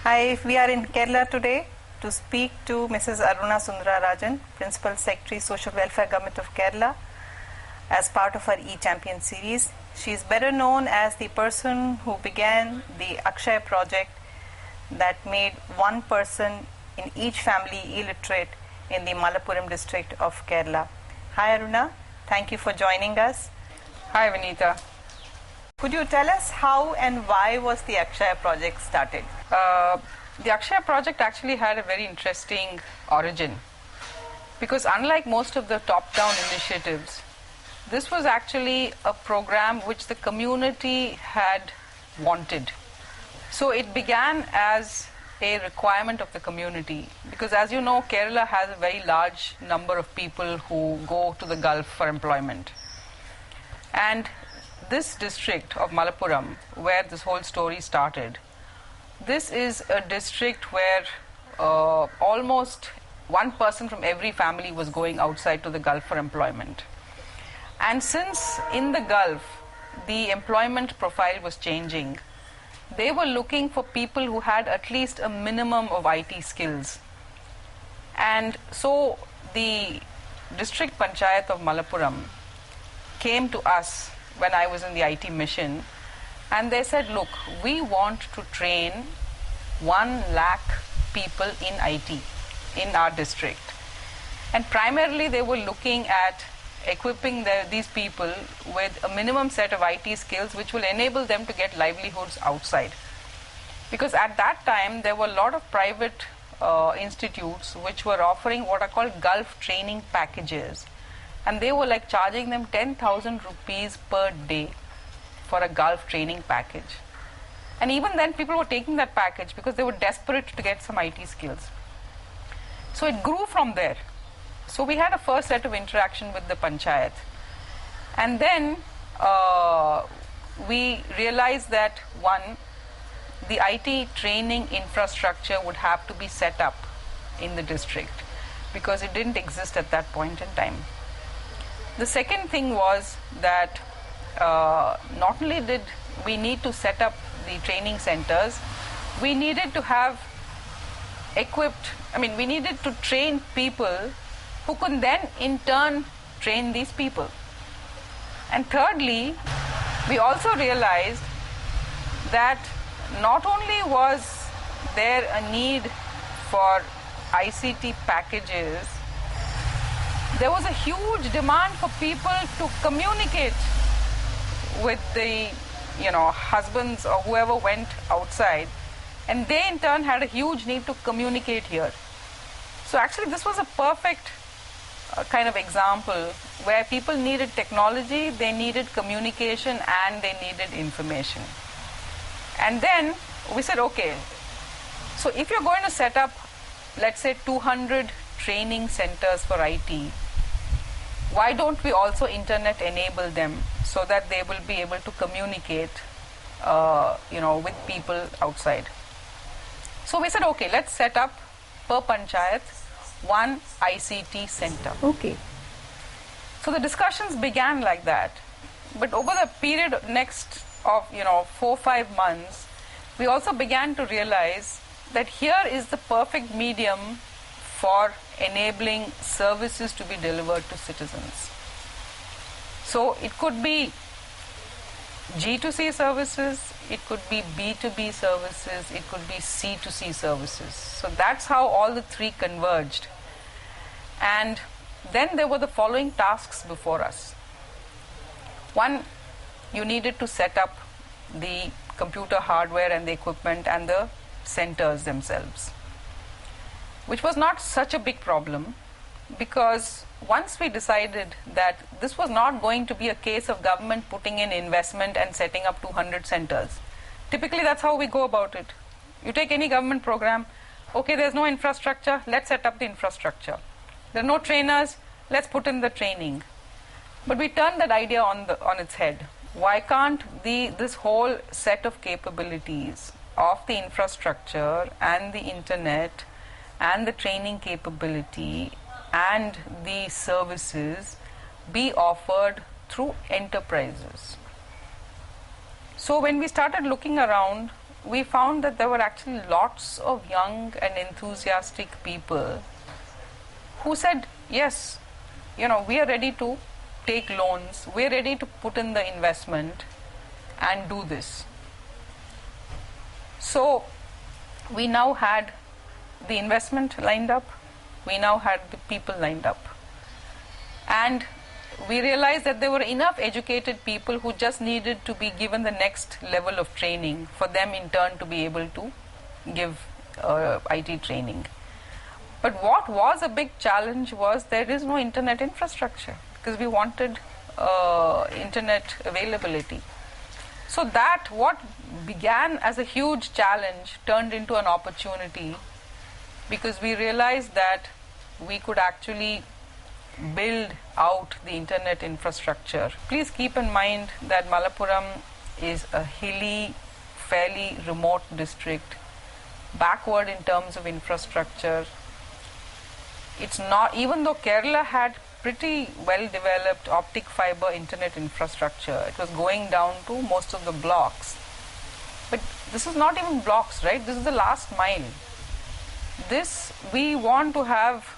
Hi, we are in Kerala today to speak to Mrs. Aruna Sundararajan, Principal Secretary, Social Welfare Govt of Kerala, as part of our e-Champion series. She is better known as the person who began the Akshay project that made one person in each family illiterate in the Malappuram district of Kerala. Hi Aruna, thank you for joining us. Hi Vineeta. Could you tell us how and why was the Akshay project started? The Akshay project actually had a very interesting origin, because unlike most of the top-down initiatives, this was actually a program which the community had wanted. So it began as a requirement of the community, because as you know, Kerala has a very large number of people who go to the Gulf for employment. And this district of Malappuram, where this whole story started, this is a district where almost one person from every family was going outside to the Gulf for employment. And since in the Gulf, the employment profile was changing, they were looking for people who had at least a minimum of IT skills. And so the district panchayat of Malappuram came to us when I was in the IT mission, and they said, look, we want to train 1 lakh people in IT in our district. And primarily they were looking at equipping these people with a minimum set of IT skills which will enable them to get livelihoods outside. Because at that time there were a lot of private institutes which were offering what are called Gulf training packages. And they were like charging them 10,000 rupees per day for a Gulf training package. And even then people were taking that package because they were desperate to get some IT skills. So it grew from there. So we had a first set of interaction with the panchayat. And then we realized that one, the IT training infrastructure would have to be set up in the district because it didn't exist at that point in time. The second thing was that not only did we need to set up the training centers, we needed to have we needed to train people who could then in turn train these people. And thirdly, we also realized that not only was there a need for ICT packages, there was a huge demand for people to communicate with the husbands or whoever went outside, and they in turn had a huge need to communicate here. So actually this was a perfect kind of example where people needed technology, they needed communication, and they needed information. And then we said, okay, so if you're going to set up, let's say 200 training centers for IT, why don't we also internet enable them so that they will be able to communicate with people outside. So we said, okay, let's set up per panchayat 1 ICT center. Okay. So the discussions began like that. But over the period next of 4-5 months, we also began to realize that here is the perfect medium for enabling services to be delivered to citizens. So it could be G2C services, it could be B2B services, it could be C2C services. So that's how all the three converged. And then there were the following tasks before us. One, you needed to set up the computer hardware and the equipment and the centers themselves, which was not such a big problem, because once we decided that this was not going to be a case of government putting in investment and setting up 200 centers. Typically that's how we go about it. You take any government program, okay, there's no infrastructure, let's set up the infrastructure. There are no trainers, let's put in the training. But we turned that idea on its head. Why can't this whole set of capabilities of the infrastructure and the internet and the training capability and the services be offered through enterprises? So when we started looking around, we found that there were actually lots of young and enthusiastic people who said, yes, we are ready to take loans, we are ready to put in the investment and do this. So we now had the investment lined up, we now had the people lined up. And we realized that there were enough educated people who just needed to be given the next level of training for them in turn to be able to give IT training. But what was a big challenge was there is no internet infrastructure, because we wanted internet availability. So that what began as a huge challenge turned into an opportunity, because we realized that we could actually build out the internet infrastructure. Please keep in mind that Malappuram is a hilly, fairly remote district, backward in terms of infrastructure. It's not, even though Kerala had pretty well developed optic fiber internet infrastructure, it was going down to most of the blocks. But this is not even blocks, right? This is the last mile. This, we want to have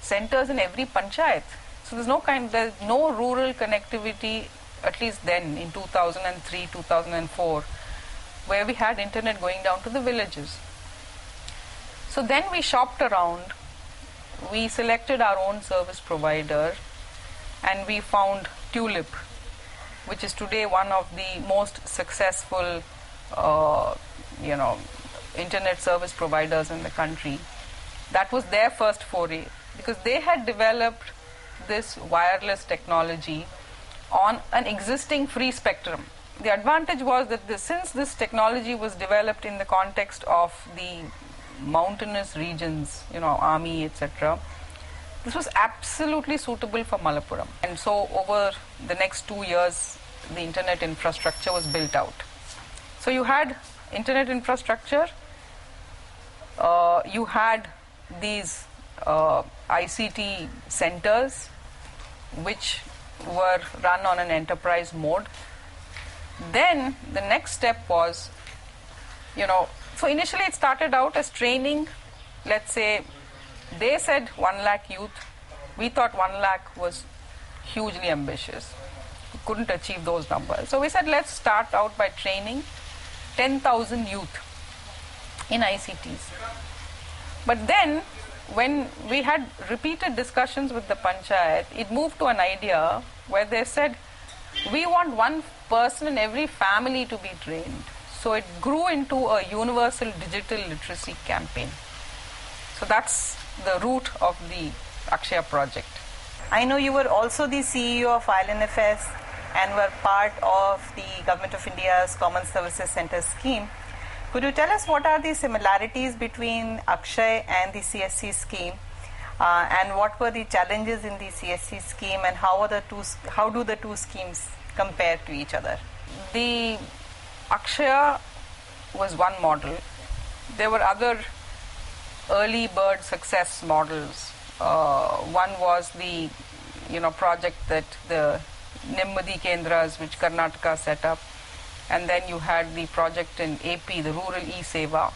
centers in every panchayat. So there's no rural connectivity, at least then in 2003, 2004, where we had internet going down to the villages. So then we shopped around, we selected our own service provider, and we found Tulip, which is today one of the most successful internet service providers in the country. That was their first foray, because they had developed this wireless technology on an existing free spectrum. The advantage was that since this technology was developed in the context of the mountainous regions, army, etc., this was absolutely suitable for Malappuram. And so over the next 2 years, the internet infrastructure was built out. So you had internet infrastructure, you had these ICT centers which were run on an enterprise mode. Then the next step was, so initially it started out as training. Let's say they said 1 lakh youth. We thought 1 lakh was hugely ambitious. We couldn't achieve those numbers. So we said, let's start out by training 10,000 youth in ICTs. But then when we had repeated discussions with the panchayat, it moved to an idea where they said, we want one person in every family to be trained. So it grew into a universal digital literacy campaign. So that's the root of the Akshay project. I know you were also the CEO of ILNFS and were part of the Government of India's Common Services Center scheme. Could you tell us what are the similarities between Akshay and the CSC scheme, and what were the challenges in the CSC scheme, and how do the two schemes compare to each other? The Akshay was one model. There were other early bird success models. One was the project that the Nemmadi Kendras, which Karnataka set up, and then you had the project in AP, the Rural E-Seva.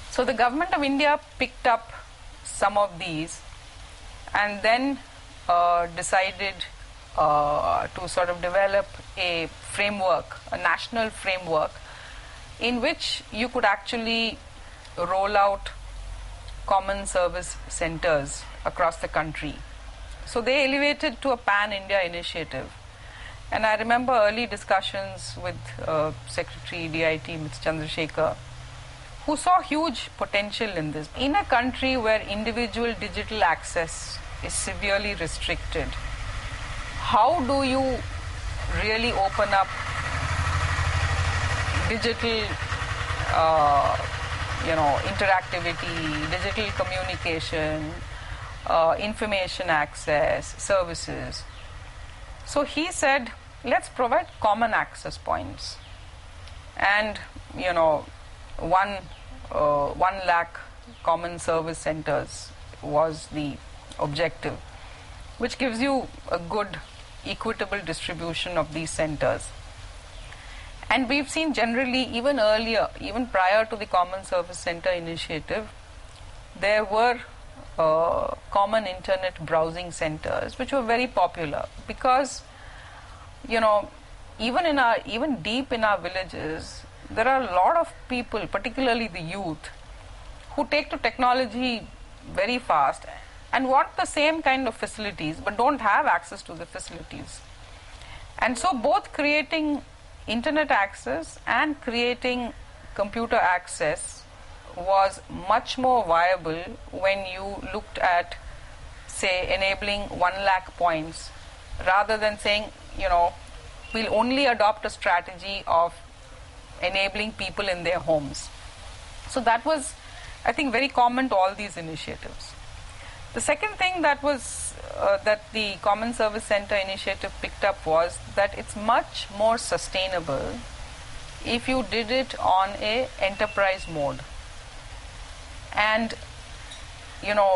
So the Government of India picked up some of these and then decided to sort of develop a framework, a national framework, in which you could actually roll out common service centers across the country. So they elevated to a pan-India initiative. And I remember early discussions with Secretary DeitY, Mr. Chandrasekhar, who saw huge potential in this. In a country where individual digital access is severely restricted, how do you really open up digital interactivity, digital communication, information access, services? So he said, let's provide common access points. And, 1 lakh common service centers was the objective, which gives you a good, equitable distribution of these centers. And we've seen generally, even earlier, even prior to the Common Service Center initiative, there were common internet browsing centers which were very popular because, even deep in our villages, there are a lot of people, particularly the youth, who take to technology very fast and want the same kind of facilities but don't have access to the facilities. And so both creating internet access and creating computer access was much more viable when you looked at, say, enabling 1 lakh points rather than saying, we'll only adopt a strategy of enabling people in their homes. So that was, I think, very common to all these initiatives. The second thing that was that the Common Service Center initiative picked up was that it's much more sustainable if you did it on a enterprise mode and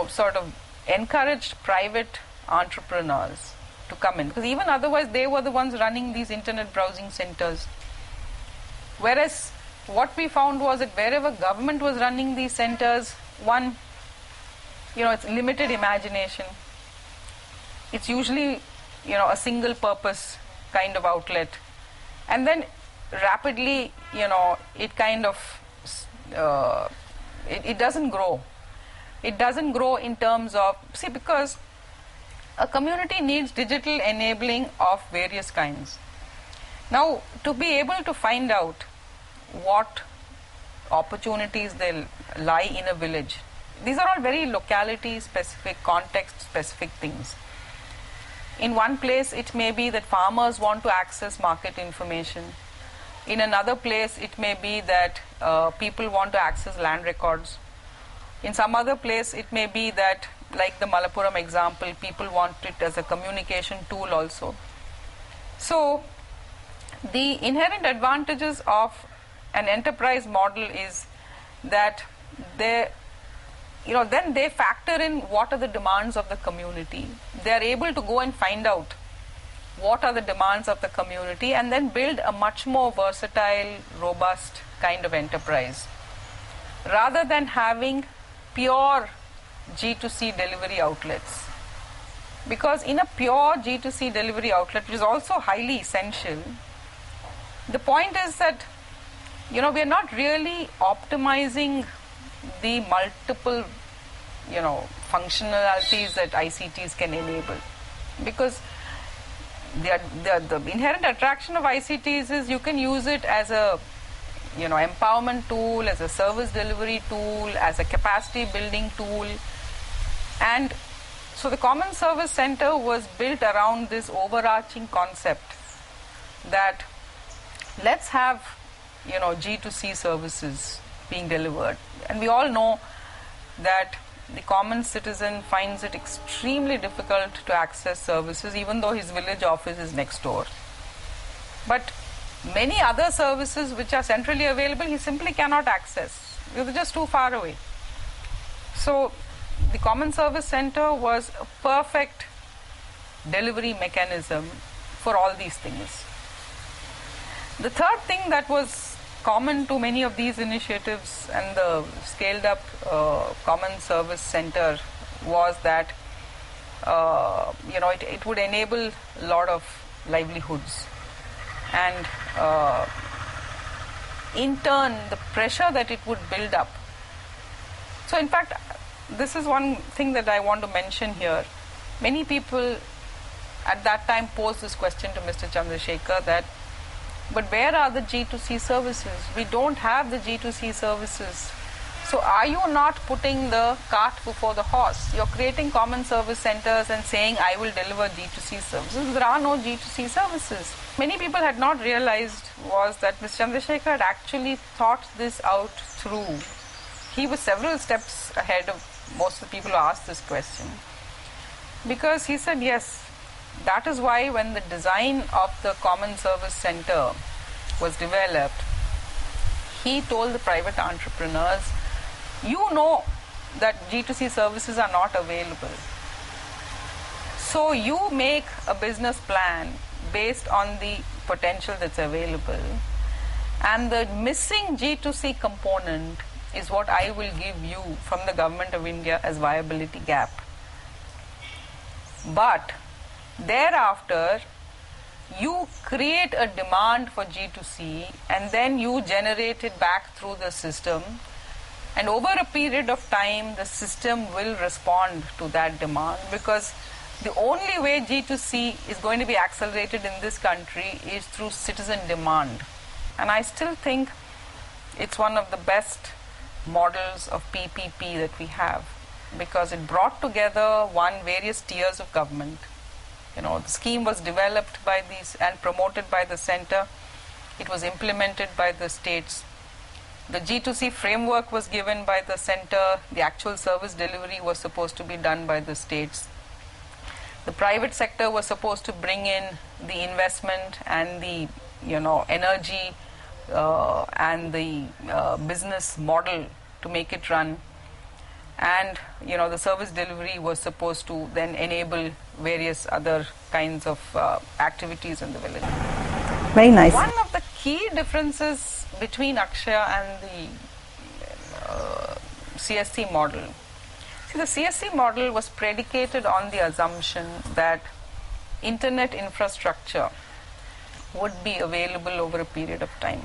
sort of encouraged private entrepreneurs to come in, because even otherwise they were the ones running these internet browsing centers. Whereas what we found was that wherever government was running these centers, one, it's limited imagination. It's usually, a single purpose kind of outlet. And then rapidly, it kind of, it doesn't grow. It doesn't grow in terms of, because a community needs digital enabling of various kinds. Now, to be able to find out what opportunities they lie in a village, these are all very locality specific, context specific things. In one place, it may be that farmers want to access market information. In another place, it may be that people want to access land records. In some other place, it may be that, like the Malappuram example, people want it as a communication tool also. So, the inherent advantages of an enterprise model is that then they factor in what are the demands of the community. They are able to go and find out what are the demands of the community and then build a much more versatile, robust kind of enterprise, rather than having pure G2C delivery outlets. Because in a pure G2C delivery outlet, which is also highly essential, the point is that we are not really optimizing the multiple functionalities that ICTs can enable, because the inherent attraction of ICTs is you can use it as a empowerment tool, as a service delivery tool, as a capacity building tool. And so the Common Service Center was built around this overarching concept that let's have G2C services being delivered. And we all know that the common citizen finds it extremely difficult to access services even though his village office is next door. But many other services which are centrally available, he simply cannot access because they're just too far away. So the Common Service Center was a perfect delivery mechanism for all these things. The third thing that was common to many of these initiatives and the scaled up Common Service Center was that it would enable a lot of livelihoods, and in turn the pressure that it would build up. So in fact, this is one thing that I want to mention here. Many people at that time posed this question to Mr. Chandrasekhar that, but where are the G2C services? We don't have the G2C services. So are you not putting the cart before the horse? You're creating common service centers and saying, I will deliver G2C services. There are no G2C services. Many people had not realized was that Mr. Chandrasekhar had actually thought this out through. He was several steps ahead of most of the people who asked this question. Because he said, yes, that is why when the design of the Common Service Center was developed, he told the private entrepreneurs, you know that G2C services are not available. So you make a business plan based on the potential that's available And the missing G2C component is what I will give you from the Government of India as viability gap. But thereafter, you create a demand for G2C and then you generate it back through the system, and over a period of time the system will respond to that demand, because the only way G2C is going to be accelerated in this country is through citizen demand. And I still think it's one of the best models of PPP that we have, because it brought together various tiers of government. The scheme was developed by these and promoted by the center. It was implemented by the states. The G2C framework was given by the center. The actual service delivery was supposed to be done by the states. The private sector was supposed to bring in the investment and the energy and the business model to make it run. And the service delivery was supposed to then enable various other kinds of activities in the village. Very nice. One of the key differences between Akshay and the CSC model. See, the CSC model was predicated on the assumption that internet infrastructure would be available over a period of time.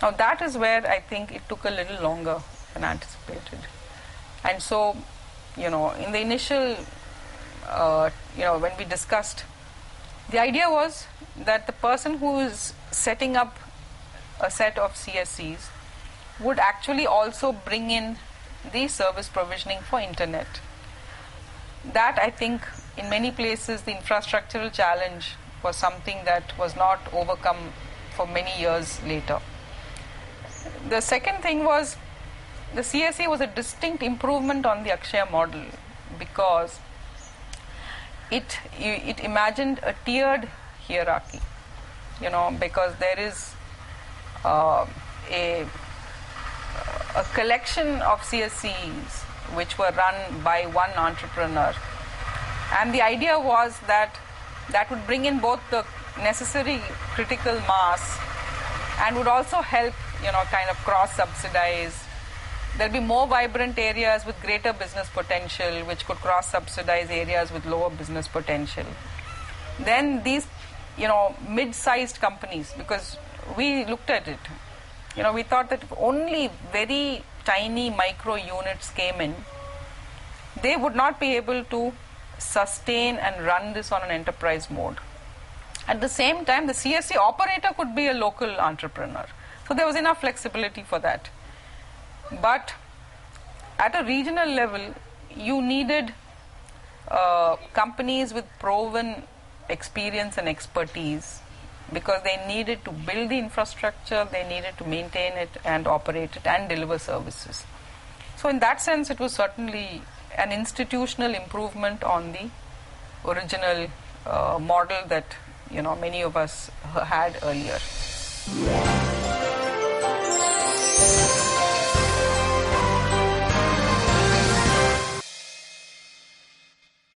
Now that is where I think it took a little longer than anticipated. And so, in the initial, when we discussed, the idea was that the person who is setting up a set of CSCs would actually also bring in the service provisioning for internet. That, I think, in many places the infrastructural challenge was something that was not overcome for many years later. The second thing was, the CSC was a distinct improvement on the Akshay model, because it imagined a tiered hierarchy, because there is a collection of CSCs which were run by one entrepreneur, and the idea was that would bring in both the necessary critical mass and would also help kind of cross subsidize. There'll be more vibrant areas with greater business potential which could cross subsidize areas with lower business potential. Then these mid-sized companies, because we looked at it, we thought that if only very tiny micro units came in, they would not be able to sustain and run this on an enterprise mode. At the same time, the CSC operator could be a local entrepreneur. So there was enough flexibility for that. But at a regional level, you needed companies with proven experience and expertise, because they needed to build the infrastructure, they needed to maintain it and operate it and deliver services. So in that sense, it was certainly an institutional improvement on the original model that many of us had earlier.